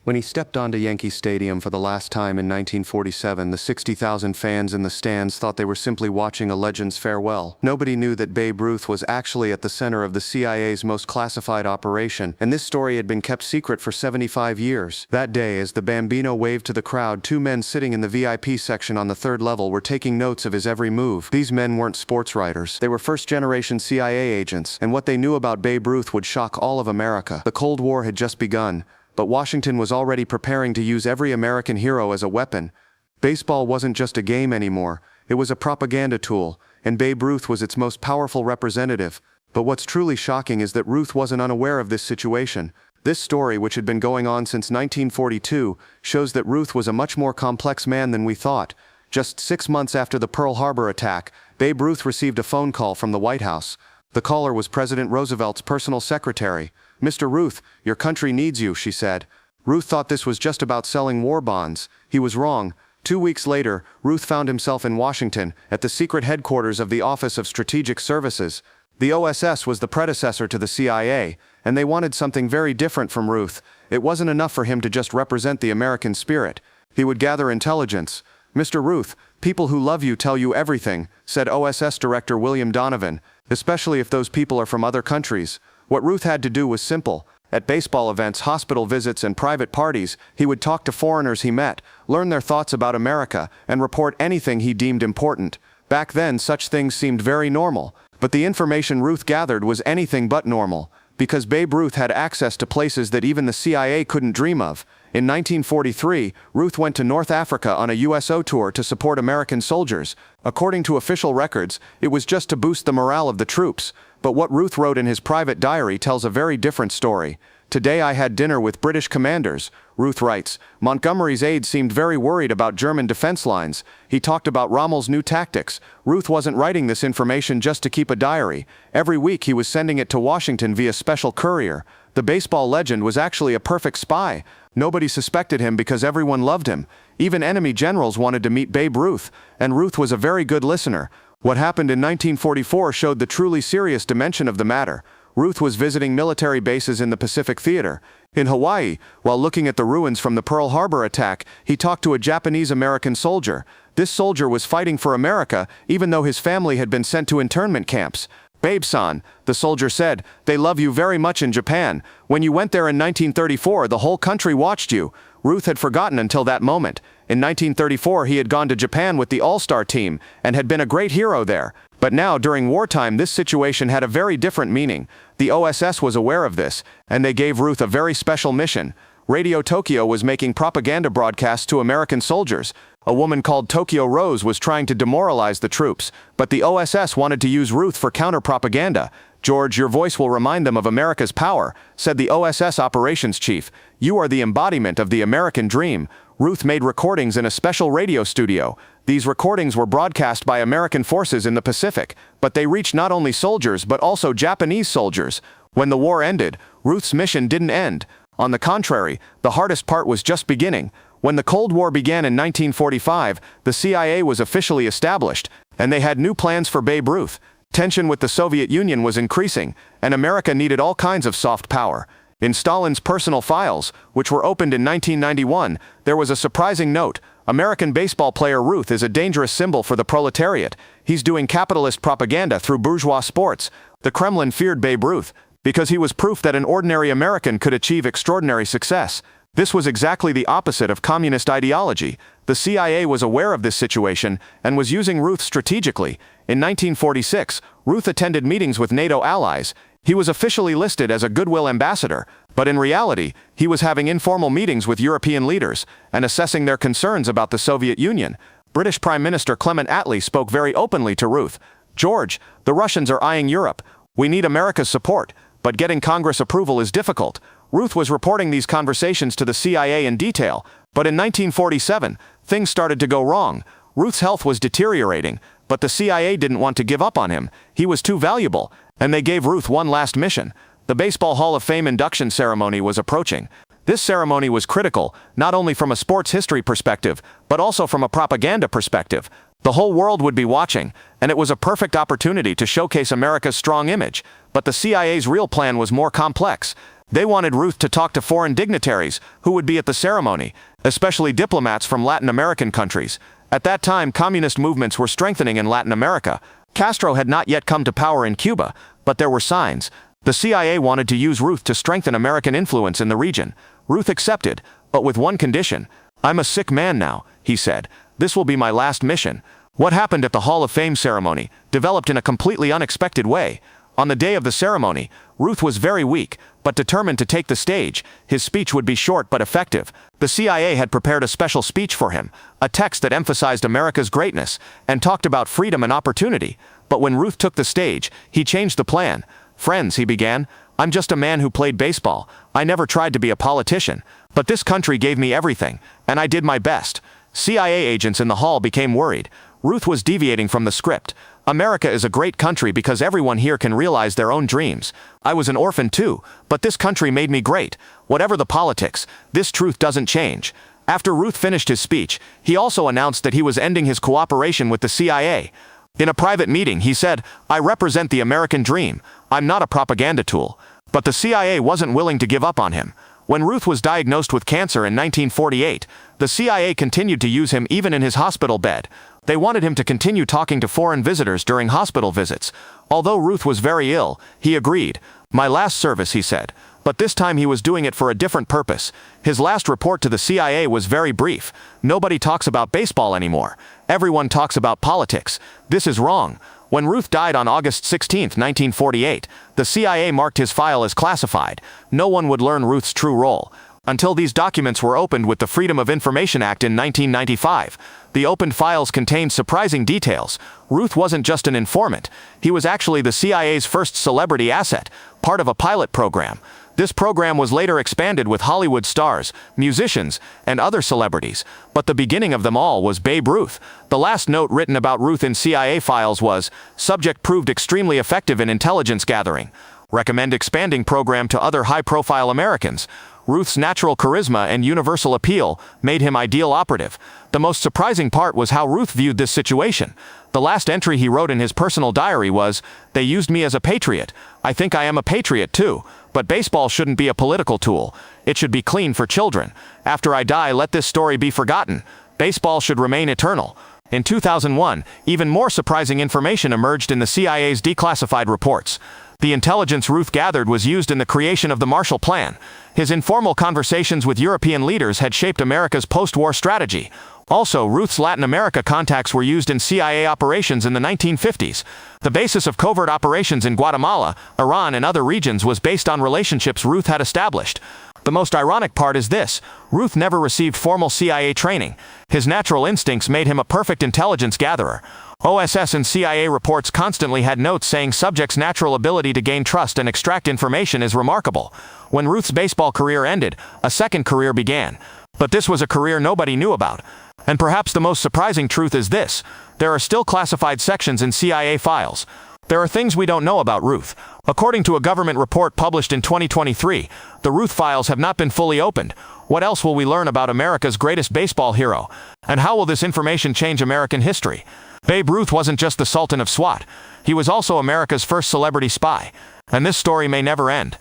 When he stepped onto Yankee Stadium for the last time in 1947, the 60,000 fans in the stands thought they were simply watching a legend's farewell. Nobody knew that Babe Ruth was actually at the center of the CIA's most classified operation, and this story had been kept secret for 75 years. That day, as the Bambino waved to the crowd, two men sitting in the VIP section on the third level were taking notes of his every move. These men weren't sports writers. They were first-generation CIA agents, and what they knew about Babe Ruth would shock all of America. The Cold War had just begun, but Washington was already preparing to use every American hero as a weapon. Baseball wasn't just a game anymore, it was a propaganda tool, and Babe Ruth was its most powerful representative. But what's truly shocking is that Ruth wasn't unaware of this situation. This story, which had been going on since 1942, shows that Ruth was a much more complex man than we thought. Just 6 months after the Pearl Harbor attack, Babe Ruth received a phone call from the White House. The caller was President Roosevelt's personal secretary. "Mr. Ruth, your country needs you," she said. Ruth thought this was just about selling war bonds. He was wrong. 2 weeks later, Ruth found himself in Washington, at the secret headquarters of the Office of Strategic Services. The OSS was the predecessor to the CIA, and they wanted something very different from Ruth. It wasn't enough for him to just represent the American spirit. He would gather intelligence. "Mr. Ruth, people who love you tell you everything," said OSS Director William Donovan, "especially if those people are from other countries." What Ruth had to do was simple. At baseball events, hospital visits, and private parties, he would talk to foreigners he met, learn their thoughts about America, and report anything he deemed important. Back then, such things seemed very normal. But the information Ruth gathered was anything but normal, because Babe Ruth had access to places that even the CIA couldn't dream of. In 1943, Ruth went to North Africa on a USO tour to support American soldiers. According to official records, it was just to boost the morale of the troops. But what Ruth wrote in his private diary tells a very different story. "Today I had dinner with British commanders," Ruth writes. "Montgomery's aides seemed very worried about German defense lines. He talked about Rommel's new tactics." Ruth wasn't writing this information just to keep a diary. Every week he was sending it to Washington via special courier. The baseball legend was actually a perfect spy. Nobody suspected him because everyone loved him. Even enemy generals wanted to meet Babe Ruth, and Ruth was a very good listener. What happened in 1944 showed the truly serious dimension of the matter. Ruth was visiting military bases in the Pacific Theater. In Hawaii, while looking at the ruins from the Pearl Harbor attack, he talked to a Japanese-American soldier. This soldier was fighting for America, even though his family had been sent to internment camps. "Babe-san," the soldier said, "they love you very much in Japan. When you went there in 1934, the whole country watched you." Ruth had forgotten until that moment. In 1934, he had gone to Japan with the All-Star team and had been a great hero there. But now, during wartime, this situation had a very different meaning. The OSS was aware of this, and they gave Ruth a very special mission. Radio Tokyo was making propaganda broadcasts to American soldiers. A woman called Tokyo Rose was trying to demoralize the troops, but the OSS wanted to use Ruth for counter-propaganda. "George, your voice will remind them of America's power," said the OSS operations chief. "You are the embodiment of the American dream." Ruth made recordings in a special radio studio. These recordings were broadcast by American forces in the Pacific, but they reached not only soldiers but also Japanese soldiers. When the war ended, Ruth's mission didn't end. On the contrary, the hardest part was just beginning. When the Cold War began in 1945, the CIA was officially established, and they had new plans for Babe Ruth. Tension with the Soviet Union was increasing, and America needed all kinds of soft power. In Stalin's personal files, which were opened in 1991, there was a surprising note. "American baseball player Ruth is a dangerous symbol for the proletariat. He's doing capitalist propaganda through bourgeois sports." The Kremlin feared Babe Ruth because he was proof that an ordinary American could achieve extraordinary success. This was exactly the opposite of communist ideology. The CIA was aware of this situation and was using Ruth strategically. In 1946, Ruth attended meetings with NATO allies. He was officially listed as a goodwill ambassador, but in reality, he was having informal meetings with European leaders and assessing their concerns about the Soviet Union. British Prime Minister Clement Attlee spoke very openly to Ruth. "George, the Russians are eyeing Europe. We need America's support, but getting Congress approval is difficult." Ruth was reporting these conversations to the CIA in detail, but in 1947, things started to go wrong. Ruth's health was deteriorating, but the CIA didn't want to give up on him. He was too valuable, and they gave Ruth one last mission. The Baseball Hall of Fame induction ceremony was approaching. This ceremony was critical, not only from a sports history perspective, but also from a propaganda perspective. The whole world would be watching, and it was a perfect opportunity to showcase America's strong image. But the CIA's real plan was more complex. They wanted Ruth to talk to foreign dignitaries who would be at the ceremony, especially diplomats from Latin American countries. At that time, communist movements were strengthening in Latin America. Castro had not yet come to power in Cuba, but there were signs. The CIA wanted to use Ruth to strengthen American influence in the region. Ruth accepted, but with one condition. "I'm a sick man now," he said. "This will be my last mission." What happened at the Hall of Fame ceremony developed in a completely unexpected way. On the day of the ceremony, Ruth was very weak, but determined to take the stage. His speech would be short but effective. The CIA had prepared a special speech for him, a text that emphasized America's greatness and talked about freedom and opportunity. But when Ruth took the stage, he changed the plan. "Friends," he began, "I'm just a man who played baseball. I never tried to be a politician. But this country gave me everything, and I did my best." CIA agents in the hall became worried. Ruth was deviating from the script. "America is a great country because everyone here can realize their own dreams. I was an orphan too, but this country made me great. Whatever the politics, this truth doesn't change." After Ruth finished his speech, he also announced that he was ending his cooperation with the CIA. In a private meeting, he said, "I represent the American dream. I'm not a propaganda tool." But the CIA wasn't willing to give up on him. When Ruth was diagnosed with cancer in 1948, the CIA continued to use him even in his hospital bed. They wanted him to continue talking to foreign visitors during hospital visits. Although Ruth was very ill, he agreed. "My last service," he said. But this time he was doing it for a different purpose. His last report to the CIA was very brief. "Nobody talks about baseball anymore. Everyone talks about politics. This is wrong." When Ruth died on August 16, 1948, the CIA marked his file as classified. No one would learn Ruth's true role until these documents were opened with the Freedom of Information Act in 1995. The opened files contained surprising details. Ruth wasn't just an informant. He was actually the CIA's first celebrity asset, part of a pilot program. This program was later expanded with Hollywood stars, musicians, and other celebrities. But the beginning of them all was Babe Ruth. The last note written about Ruth in CIA files was, "Subject proved extremely effective in intelligence gathering. Recommend expanding program to other high-profile Americans." Ruth's natural charisma and universal appeal made him ideal operative. The most surprising part was how Ruth viewed this situation. The last entry he wrote in his personal diary was, "They used me as a patriot. I think I am a patriot too. But baseball shouldn't be a political tool. It should be clean for children. After I die, let this story be forgotten. Baseball should remain eternal." In 2001, even more surprising information emerged in the CIA's declassified reports. The intelligence Ruth gathered was used in the creation of the Marshall Plan. His informal conversations with European leaders had shaped America's post-war strategy. Also, Ruth's Latin America contacts were used in CIA operations in the 1950s. The basis of covert operations in Guatemala, Iran, and other regions was based on relationships Ruth had established. The most ironic part is this: Ruth never received formal CIA training. His natural instincts made him a perfect intelligence gatherer. OSS and CIA reports constantly had notes saying subjects' natural ability to gain trust and extract information is remarkable. When Ruth's baseball career ended, a second career began. But this was a career nobody knew about. And perhaps the most surprising truth is this: there are still classified sections in CIA files. There are things we don't know about Ruth. According to a government report published in 2023, the Ruth files have not been fully opened. What else will we learn about America's greatest baseball hero? And how will this information change American history? Babe Ruth wasn't just the Sultan of SWAT. He was also America's first celebrity spy. And this story may never end.